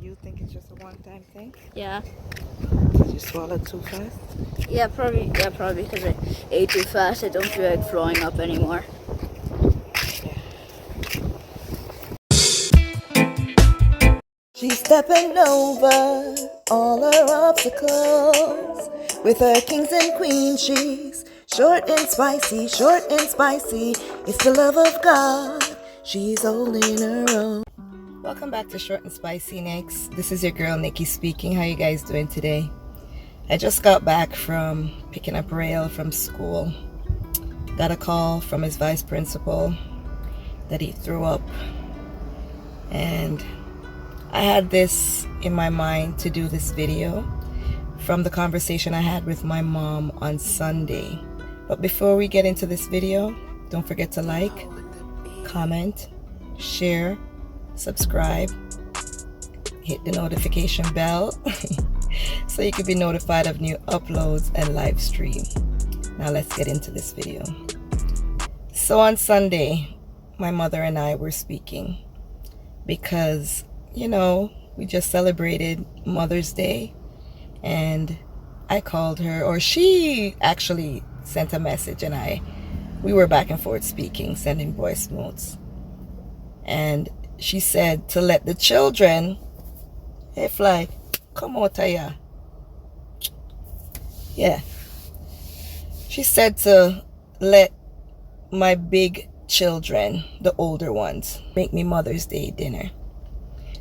You think it's just a one-time thing? Yeah. Did you swallow too fast? Yeah, probably because I ate too fast. I don't feel like throwing up anymore. She's stepping over all her obstacles. With her kings and queens, she's short and spicy, short and spicy. It's the love of God, she's holding her own. Welcome back to Short and Spicy Nikks. This is your girl Nikki speaking. How you guys doing today? I just got back from picking up Rail from school. Got a call from his vice principal that he threw up. And I had this in my mind to do this video from the conversation I had with my mom on Sunday. But before we get into this video, don't forget to like, comment, share, subscribe, hit the notification bell so you can be notified of new uploads and live stream. Now let's get into this video. So on Sunday, my mother and I were speaking because, you know, we just celebrated Mother's Day, and I called her, or she actually sent a message, and we were back and forth speaking, sending voice notes. And she said to let the children, hey Fly, come out here. Yeah. She said to let my big children, the older ones, make me Mother's Day dinner.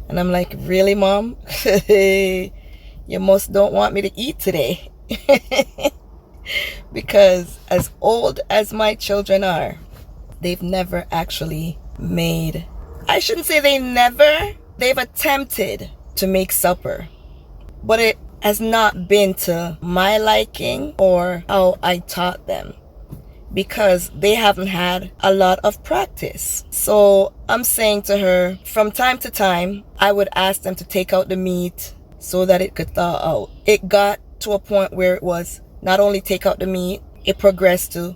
And I'm like, really, Mom? You must don't want me to eat today. Because as old as my children are, they've never actually made, I shouldn't say they've attempted to make supper. But it has not been to my liking or how I taught them, because they haven't had a lot of practice. So I'm saying to her, from time to time, I would ask them to take out the meat so that it could thaw out. It got to a point where it was not only take out the meat, it progressed to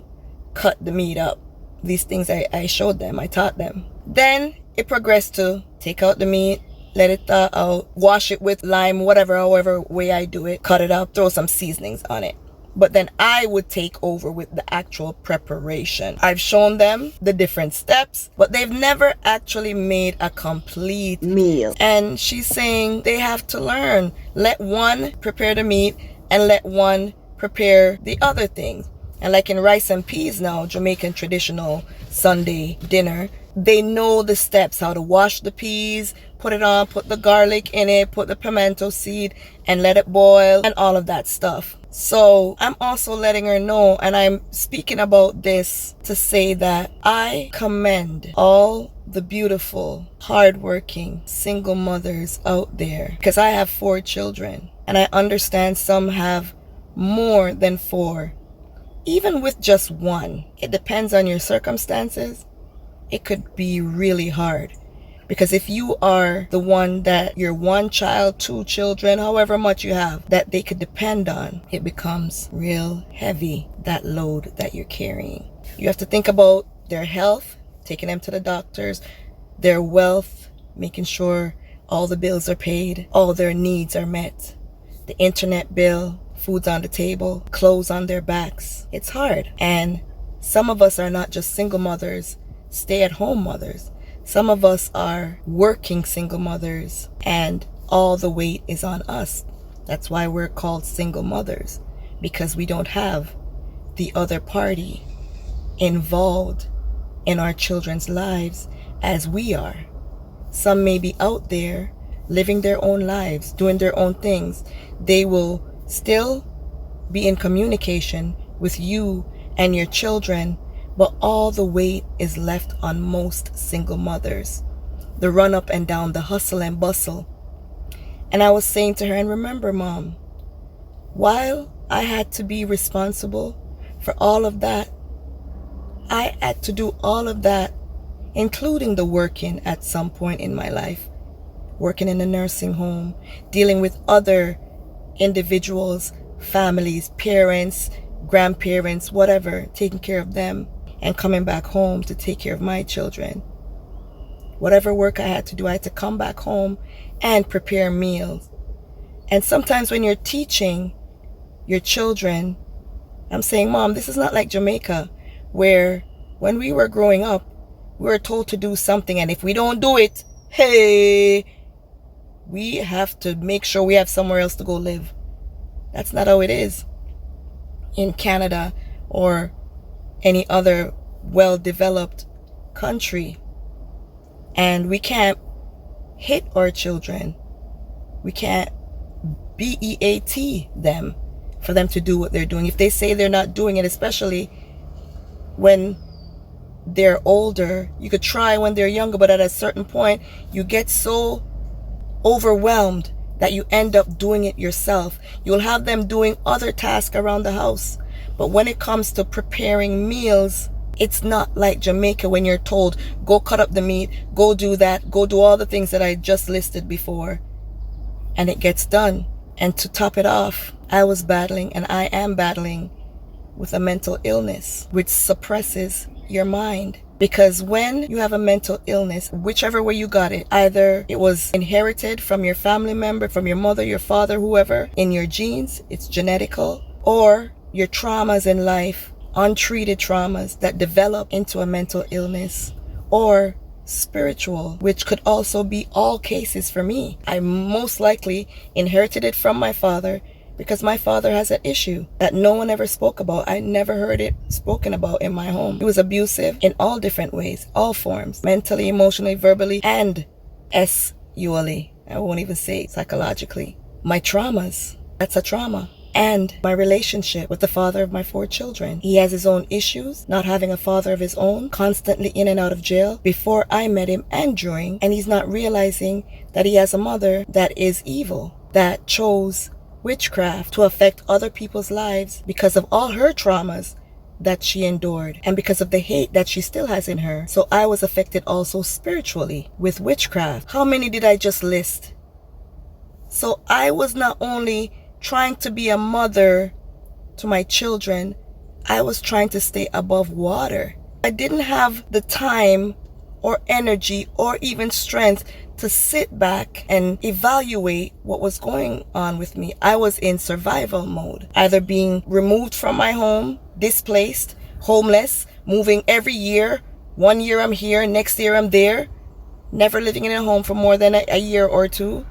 cut the meat up. These things I showed them, I taught them. Then it progressed to take out the meat, let it thaw out, wash it with lime, however way I do it, cut it up, throw some seasonings on it. But then I would take over with the actual preparation. I've shown them the different steps, but they've never actually made a complete meal. And she's saying they have to learn. Let one prepare the meat and let one prepare the other things. And like in rice and peas now, Jamaican traditional Sunday dinner, they know the steps, how to wash the peas, put it on, put the garlic in it, put the pimento seed and let it boil and all of that stuff. So I'm also letting her know, and I'm speaking about this to say that I commend all the beautiful, hardworking single mothers out there, because I have 4 children and I understand some have more than 4. Even with just 1, it depends on your circumstances. It could be really hard, because if you are the one that you're 1 child, 2 children, however much you have that they could depend on, it becomes real heavy, that load that you're carrying. You have to think about their health, taking them to the doctors, their wealth, making sure all the bills are paid, all their needs are met, the internet bill, food's on the table, clothes on their backs. It's hard. And some of us are not just single mothers, stay-at-home mothers. Some of us are working single mothers, and all the weight is on us. That's why we're called single mothers, because we don't have the other party involved in our children's lives as we are. Some may be out there living their own lives, doing their own things. They will still be in communication with you and your children, but all the weight is left on most single mothers. The run up and down, the hustle and bustle. And I was saying to her, and remember, Mom, while I had to be responsible for all of that, I had to do all of that, including the working at some point in my life. Working in a nursing home, dealing with other individuals, families, parents, grandparents, whatever, taking care of them, and coming back home to take care of my children. whatever work I had to do, I had to come back home and prepare meals. And sometimes when you're teaching your children, I'm saying, Mom, this is not like Jamaica, where when we were growing up, we were told to do something, and if we don't do it, hey, we have to make sure we have somewhere else to go live. That's not how it is in Canada or any other well-developed country. And we can't hit our children. We can't BEAT them for them to do what they're doing. If they say they're not doing it, especially when they're older, you could try when they're younger, but at a certain point, you get so overwhelmed that you end up doing it yourself. You'll have them doing other tasks around the house. But when it comes to preparing meals, it's not like Jamaica when you're told, go cut up the meat, go do that, go do all the things that I just listed before. And it gets done. And to top it off, I was battling, and I am battling, with a mental illness, which suppresses your mind. Because when you have a mental illness, whichever way you got it, either it was inherited from your family member, from your mother, your father, whoever, in your genes, it's genetical, or your traumas in life, untreated traumas that develop into a mental illness, or spiritual, which could also be all cases for me. I most likely inherited it from my father, because my father has an issue that no one ever spoke about. I never heard it spoken about in my home. He was abusive in all different ways, all forms, mentally, emotionally, verbally, and sexually. I won't even say psychologically. My traumas, that's a trauma. And my relationship with the father of my 4 children. He has his own issues, not having a father of his own, constantly in and out of jail before I met him and during, and he's not realizing that he has a mother that is evil, that chose witchcraft to affect other people's lives because of all her traumas that she endured and because of the hate that she still has in her. So I was affected also spiritually with witchcraft. How many did I just list? So I was not only trying to be a mother to my children, I was trying to stay above water. I didn't have the time or energy or even strength to sit back and evaluate what was going on with me. I was in survival mode, either being removed from my home, displaced, homeless, moving every year. 1 year I'm here, next year I'm there, never living in a home for more than a year or 2.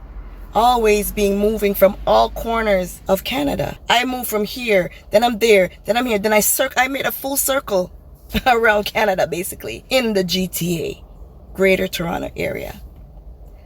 Always moving from all corners of Canada. I moved from here, then I'm there, then I'm here, then I made a full circle around Canada, basically, in the GTA, Greater Toronto area.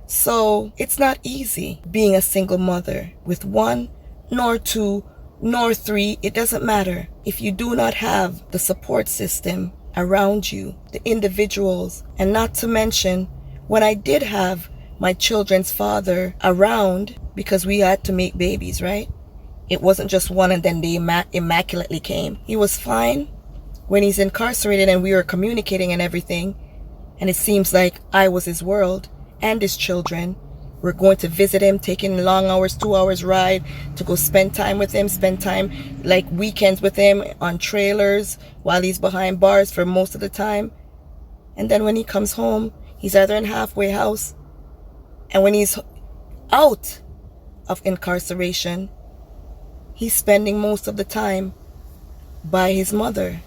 So it's not easy being a single mother with 1, nor 2, nor 3. It doesn't matter. If you do not have the support system around you, the individuals, and not to mention when I did have my children's father around, because we had to make babies, right? It wasn't just one and then they immaculately came. He was fine when he's incarcerated and we were communicating and everything. And it seems like I was his world and his children. We're going to visit him, taking long hours, 2 hours ride to go spend time with him, spend time like weekends with him on trailers while he's behind bars for most of the time. And then when he comes home, he's either in halfway house, and when he's out of incarceration, he's spending most of the time by his mother.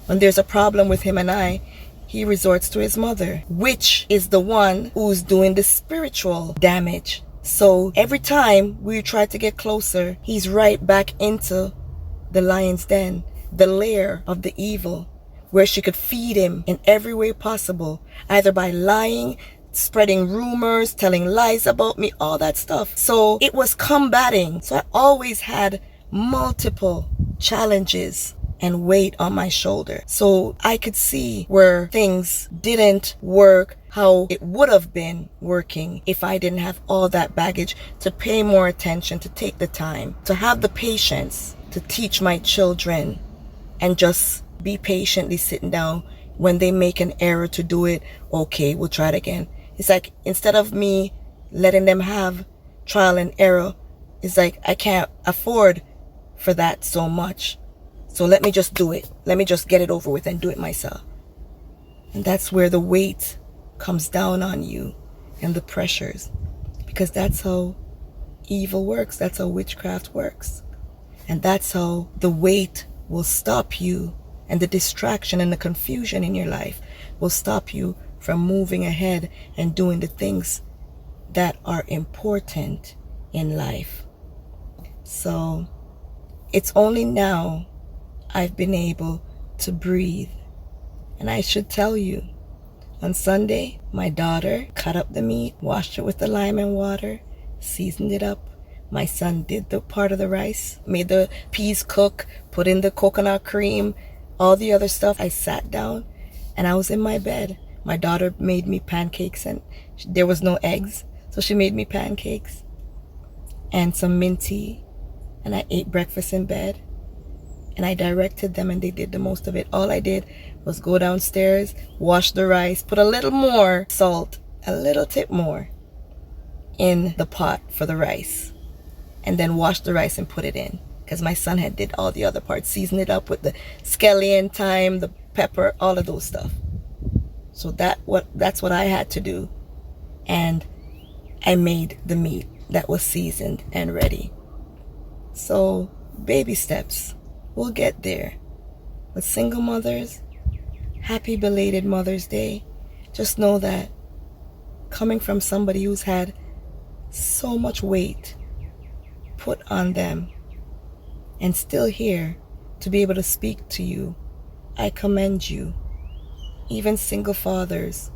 When there's a problem with him and I, he resorts to his mother, which is the one who's doing the spiritual damage. So every time we try to get closer, he's right back into the lion's den, the lair of the evil, where she could feed him in every way possible, either by lying, spreading rumors, telling lies about me, all that stuff. So it was combating. So I always had multiple challenges and weight on my shoulder. So I could see where things didn't work how it would have been working if I didn't have all that baggage to pay more attention, to take the time, to have the patience to teach my children and just be patiently sitting down when they make an error to do it. Okay, we'll try it again. It's like, instead of me letting them have trial and error, it's like, I can't afford for that so much. So let me just do it. Let me just get it over with and do it myself. And that's where the weight comes down on you and the pressures, because that's how evil works. That's how witchcraft works. And that's how the weight will stop you, and the distraction and the confusion in your life will stop you from moving ahead and doing the things that are important in life. So it's only now I've been able to breathe. And I should tell you, on Sunday, my daughter cut up the meat, washed it with the lime and water, seasoned it up. My son did the part of the rice, made the peas cook, put in the coconut cream, all the other stuff. I sat down and I was in my bed. My daughter made me pancakes, and there was no eggs, so she made me pancakes and some mint tea, and I ate breakfast in bed. And I directed them, and they did the most of it. All I did was go downstairs, wash the rice, put a little more salt, a little tip more in the pot for the rice, and then wash the rice and put it in, because my son had did all the other parts, season it up with the scallion, thyme, the pepper, all of those stuff. So that's what I had to do. And I made the meat that was seasoned and ready. So baby steps, we'll get there. With single mothers, happy belated Mother's Day. Just know that coming from somebody who's had so much weight put on them and still here to be able to speak to you, I commend you. Even single fathers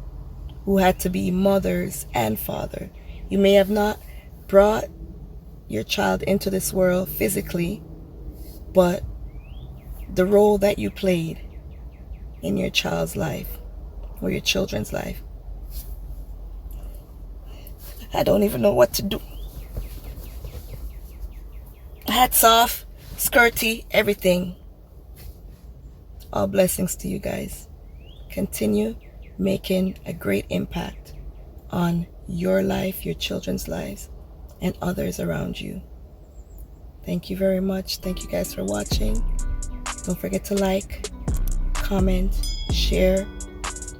who had to be mothers and father. You may have not brought your child into this world physically, but the role that you played in your child's life or your children's life, I don't even know what to do. Hats off, skirty, everything. All blessings to you guys. Continue making a great impact on your life, your children's lives, and others around you. Thank you very much. Thank you guys for watching. Don't forget to like, comment, share,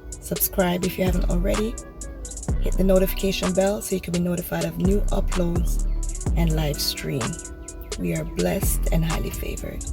subscribe if you haven't already. Hit the notification bell so you can be notified of new uploads and live stream. We are blessed and highly favored.